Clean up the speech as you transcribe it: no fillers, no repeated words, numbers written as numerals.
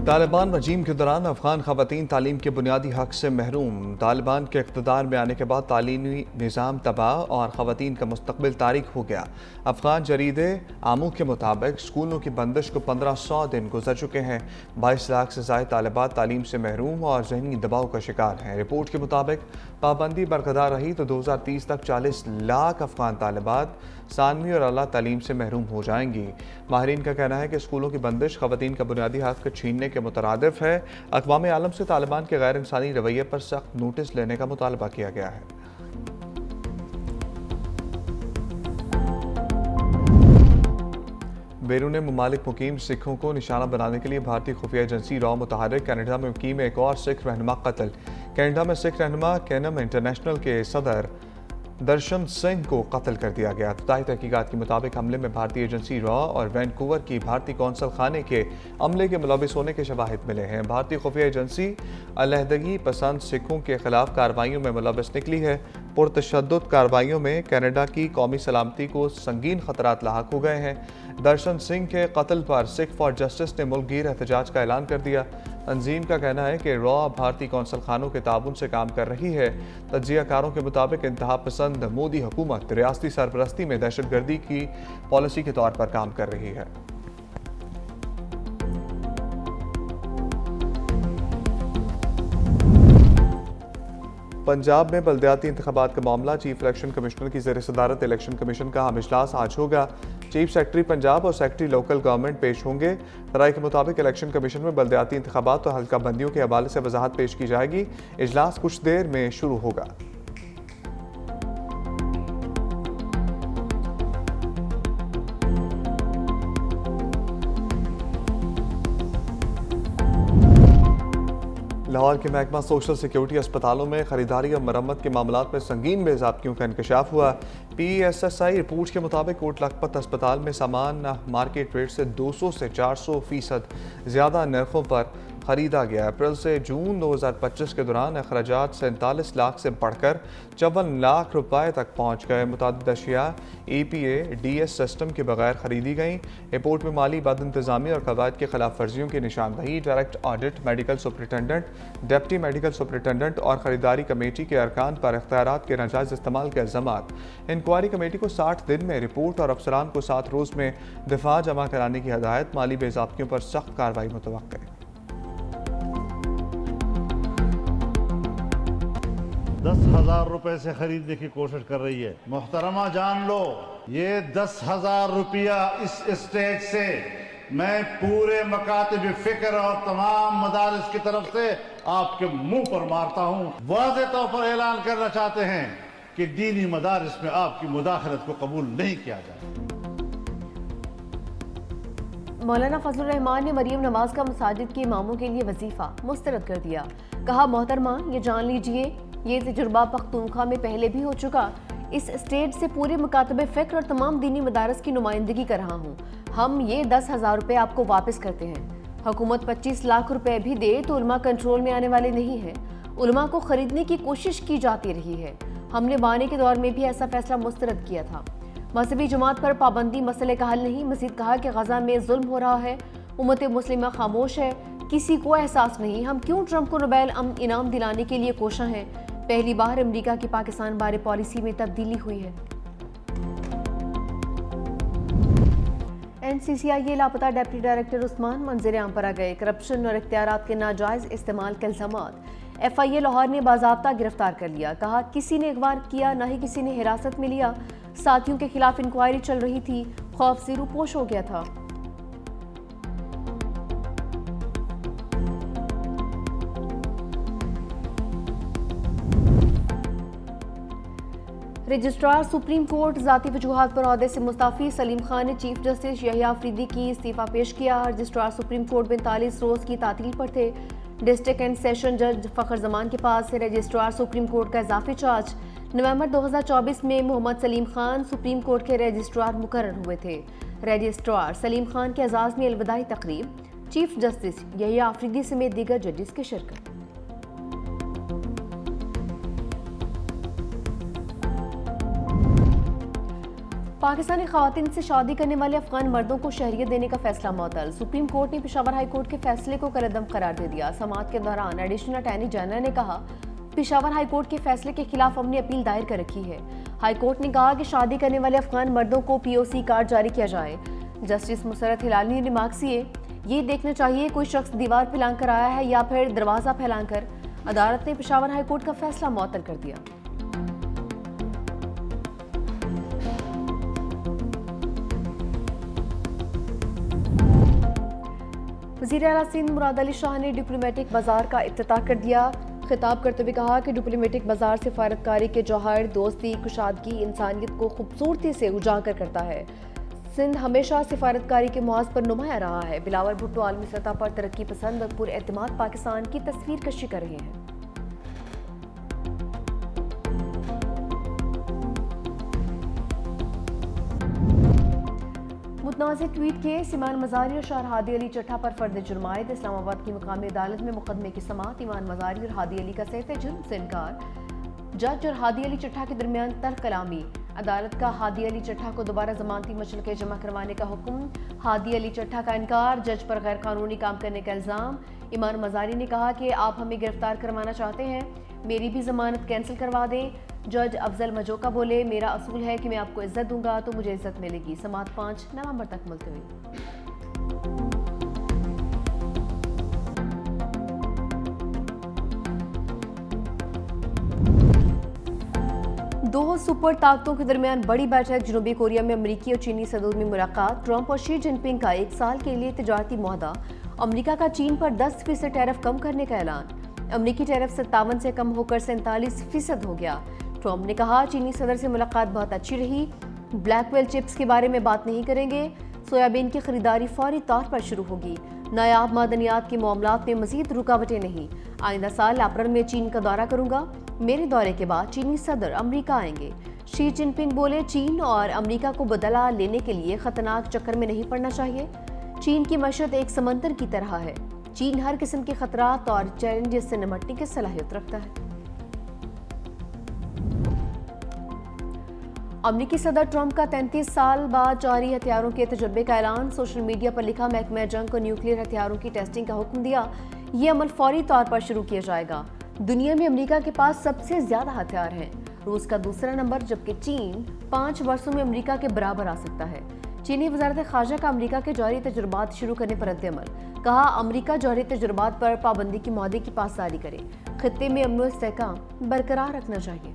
तालिबान रजीम के दौरान अफगान खवातीन तालीम के बुनियादी हक से महरूम। तालिबान के इक़्तिदार में आने के बाद तालीमी निज़ाम तबाह और खवातीन का मुस्तक़बिल तारीक हो गया। अफगान जरीदे आमू के मुताबिक स्कूलों की बंदिश को 1500 दिन गुजर चुके हैं। 22 लाख से ज़ायद तालिबात तालीम से महरूम और ज़हनी दबाव का शिकार हैं। रिपोर्ट के मुताबिक पाबंदी बरकरार रही तो 2030 तक 40 लाख अफगान तालिबात सानवी और आला तालीम से महरूम हो जाएंगी। माहिरीन का कहना है कि स्कूलों की बंदिश खवातीन का बुनियादी हक छीनने के मुतरादिफ है। अक़वाम आलम से तालिबान के गैर इंसानी रवैये पर सख्त नोटिस लेने का मुतालबा किया गया है। बैरून मुमालिक मुकीम सिखों को निशाना बनाने के लिए भारतीय खुफिया एजेंसी रॉ मुतहर्रिक। कनाडा में मुकीम एक और सिख रहनुमा कत्ल। कनाडा में सिख रहनुमा कैनम इंटरनेशनल के सदर दर्शन सिंह को कत्ल कर दिया गया। इब्तदाई तहकीकात के मुताबिक हमले में भारतीय एजेंसी रॉ और वैनकूवर की भारतीय कौंसल खाने के अमले के मुलविस होने के शवाहिद मिले हैं। भारतीय खुफिया एजेंसी अलहदगी पसंद सिखों के खिलाफ कार्रवाइयों में मुलविस निकली है। पुरतशद्दुद कार्रवाइयों में कनाडा की कौमी सलामती को संगीन खतरात लाहक हो गए हैं। दर्शन सिंह के कत्ल पर सिख फॉर जस्टिस ने मुल्कगीर एहतजाज का ऐलान कर दिया। तंजीम का कहना है कि रॉ भारतीय कौंसल खानों के ताउन से काम कर रही है। तज्जियाकारों के मुताबिक इंतहा पसंद मोदी हुकूमत रियासती सरपरस्ती में दहशतगर्दी की पॉलिसी के तौर पर काम कर रही है। पंजाब में बल्दियाती इंतखाबात का मामला। चीफ इलेक्शन कमिश्नर की ज़ेर सदारत इलेक्शन कमीशन का इजलास आज होगा। चीफ सेक्रेटरी पंजाब और सेक्रेटरी लोकल गवर्नमेंट पेश होंगे। राय के मुताबिक इलेक्शन कमीशन में बल्दियाती इंतखाबात और हल्का बंदियों के हवाले से वजाहत पेश की जाएगी। इजलास कुछ देर में शुरू होगा। लाहौर के महकमा सोशल सिक्योरिटी अस्पतालों में खरीदारी और मरम्मत के मामलात में संगीन बेज़ाब्तियों का इंकशाफ हुआ। PSSI रिपोर्ट के मुताबिक कोट लखपत अस्पताल में सामान मार्केट रेट से 200 से 400% ज़्यादा नरखों पर खरीदा गया। अप्रैल से जून 2025 के दौरान अखराजात 47 लाख से बढ़कर 54 लाख रुपए तक पहुँच गए। मुतअद्दिद अशिया APA-DS सिस्टम के बगैर खरीदी गई। रिपोर्ट में माली बद इंतज़ामी और कवायद के खिलाफ वर्जियों की निशानदही, direct audit, medical superintendent, deputy medical superintendent और खरीदारी कमेटी के अरकान पर इख्तियारात के नाजायज़ इस्तेमाल के इल्ज़ामात। इंक्वायरी कमेटी को 60 दिन में रिपोर्ट और अफसरान को 7 रोज़ में दिफा जमा कराने की हदायत। माली बेज़ाब्तियों पर सख्त कार्रवाई मुतवक्किल। 10,000 रुपए से खरीदने की कोशिश कर रही है। मोहतरमा जान लो, ये 10,000 रुपया इस स्टेज से मैं पूरे मकातिब फिक्र और तमाम मदारिस की तरफ से आपके मुंह पर मारता हूँ। वाज़े तौर पर ऐलान करना चाहते हैं कि दीनी मदारिस में आपकी मुदाखलत को कबूल नहीं किया जाए। मौलाना फजलुर रहमान ने मरियम नवाज का मसाजिद के इमामों के लिए वजीफा मुस्तरद कर दिया। कहा, मोहतरमा ये जान लीजिए, ये तजुर्बा पख्तूनख्वा में पहले भी हो चुका। इस स्टेज से पूरे मुकातबे फ़िक्र और तमाम दीनी मदारस की नुमाइंदगी कर रहा हूँ। हम ये 10,000 रुपये आपको वापस करते हैं। हुकूमत 25 लाख रुपए भी दे तो उलमा कंट्रोल में आने वाले नहीं है। उलमा को खरीदने की कोशिश की जाती रही है। हमने बानी के दौर में भी ऐसा फैसला मुस्तरद किया था। मजहबी जमात पर पाबंदी मसले का हल नहीं। मज़ीद कहा कि गजा में जुल्म हो रहा है, उम्मत मुस्लिमा खामोश है, किसी को एहसास नहीं। हम क्यों ट्रंप को नोबेल इनाम दिलाने के लिए कोशा हैं। पहली बार अमेरिका की पाकिस्तान बारे पॉलिसी में तब्दीली हुई है। NCCI लापता डिप्टी डायरेक्टर उस्मान मंजर आम पर आ गए। करप्शन और इख्तियारात के नाजायज इस्तेमाल के इल्जामात। FIA लाहौर ने बाज़ाब्ता गिरफ्तार कर लिया। कहा, किसी ने अगवा किया, ना ही किसी ने हिरासत में लिया। साथियों के खिलाफ इंक्वायरी चल रही थी, खौफ से रूपोश हो गया था। रजिस्ट्रार सुप्रीम कोर्ट ज़ाती वजूहात पर ओहदे से मुस्ताफ़ी। सलीम खान ने चीफ जस्टिस यहिया अफरीदी की इस्तीफ़ा पेश किया। रजिस्ट्रार सुप्रीम कोर्ट 45 रोज़ की तातील पर थे। डिस्ट्रिक्ट एंड सेशन जज फ़खर जमान के पास से रजिस्ट्रार सुप्रीम कोर्ट का इजाफी चार्ज। नवंबर 2024 में मोहम्मद सलीम खान सुप्रीम कोर्ट के रजिस्ट्रार मुकर्रर हुए थे। रजिस्ट्रार सलीम खान के एजाज़ में अलविदाई तकरीब। चीफ जस्टिस यहिया अफरीदी समेत दीगर जजेस की शिरकत। पाकिस्तानी खवातीन से शादी करने वाले अफगान मर्दों को शहरियत देने का फैसला मुअत्तल। सुप्रीम कोर्ट ने पेशावर हाई कोर्ट के फैसले को कलअदम करार दे दिया। समाअत के दौरान एडिशनल अटॉर्नी जनरल ने कहा, पेशावर हाई कोर्ट के फैसले के खिलाफ हमने अपील दायर कर रखी है। हाई कोर्ट ने कहा कि शादी करने वाले अफगान मर्दों को POC कार्ड जारी किया जाए। जस्टिस मुसरत हिलाली ने रिमार्क्स किए, ये देखना चाहिए कोई शख्स दीवार फैलाकर आया है या फिर दरवाजा फैलाकर। अदालत ने पेशावर हाई कोर्ट का फैसला मुअत्तल कर दिया। वज़ीर आला सिंध मुराद अली शाह ने डिप्लोमेटिक बाजार का इफ्तिताह कर दिया। खिताब करते हुए कहा कि डिप्लोमेटिक बाजार सिफारतकारी के जौहर, दोस्ती, कुशादगी, इंसानियत को खूबसूरती से उजागर करता है। सिंध हमेशा सिफारतकारी के मुआज पर नुमाया रहा है। बिलावल भुट्टो आलमी सतह पर तरक्की पसंद और पुरएतमाद पाकिस्तान की तस्वीर कशी कर रहे हैं। मुतनाज़ ट्वीट केस, ईमान मज़ारी और शार हादी अली चट्ठा पर फर्द जुर्मायत। इस्लामाबाद की मुकामी अदालत में मुकदमे की समाअत। ईमान मज़ारी और हादी अली का सहते जुर्म से इनकार। जज और हादी अली चट्ठा के दरमियान तर्क कलामी। अदालत का हादी अली चट्ठा को दोबारा जमानती मशरके जमा करवाने का हुक्म। हादी अली चट्ठा का इनकार। जज पर गैर कानूनी काम करने का इल्ज़ाम। ईमान मज़ारी ने कहा कि आप हमें गिरफ्तार करवाना चाहते हैं, मेरी भी जमानत कैंसिल करवा दें। जज अफजल मजोका बोले, मेरा असूल है कि मैं आपको इज्जत दूंगा तो मुझे इज्जत मिलेगी। समाअत 5 नवंबर तक मुलतवी। दो सुपर ताकतों के दरमियान बड़ी बैठक। जनूबी कोरिया में अमरीकी और चीनी सदूर में मुलाकात। ट्रंप और शी जिनपिंग का 1 साल के लिए तिजारती मुआहदा। अमरीका का चीन पर 10% टैरिफ कम करने का ऐलान। अमरीकी टैरिफ 57 से कम होकर 47% हो गया। ट्रंप ने कहा, चीनी सदर से मुलाकात बहुत अच्छी रही। ब्लैकवेल चिप्स के बारे में बात नहीं करेंगे। सोयाबीन की खरीदारी फौरी तौर पर शुरू होगी। नायाब मादनियात के मामलात में मजीद रुकावटें नहीं। आइंदा साल अप्रैल में चीन का दौरा करूंगा। मेरे दौरे के बाद चीनी सदर अमरीका आएंगे। शी जिनपिंग बोले, चीन और अमरीका को बदला लेने के लिए खतरनाक चक्कर में नहीं पड़ना चाहिए। चीन की मशरत एक समंदर की तरह है। चीन हर किस्म के खतरात और चैलेंजेस से निपटने की सलाहियत रखता है। अमरीकी सदर ट्रंप का 33 साल बाद जारी हथियारों के तजर्बे का ऐलान। सोशल मीडिया पर लिखा, महकमा जंग को न्यूक्लियर हथियारों की टेस्टिंग का हुक्म दिया। ये अमल फौरी तौर पर शुरू किया जाएगा। दुनिया में अमरीका के पास सबसे ज्यादा हथियार हैं। रूस का दूसरा नंबर, जबकि चीन 5 वर्षों में अमरीका के बराबर आ सकता है। चीनी वजारत खारजा का अमरीका के जौहरी तजुर्बात शुरू करने पर रद्द-ए-अमल। कहा, अमरीका जौहरी तजुर्बात पर पाबंदी की मुआहदे की पासदारी करे। खित्ते में अमन व इस्तेहकाम बरकरार रखना चाहिए।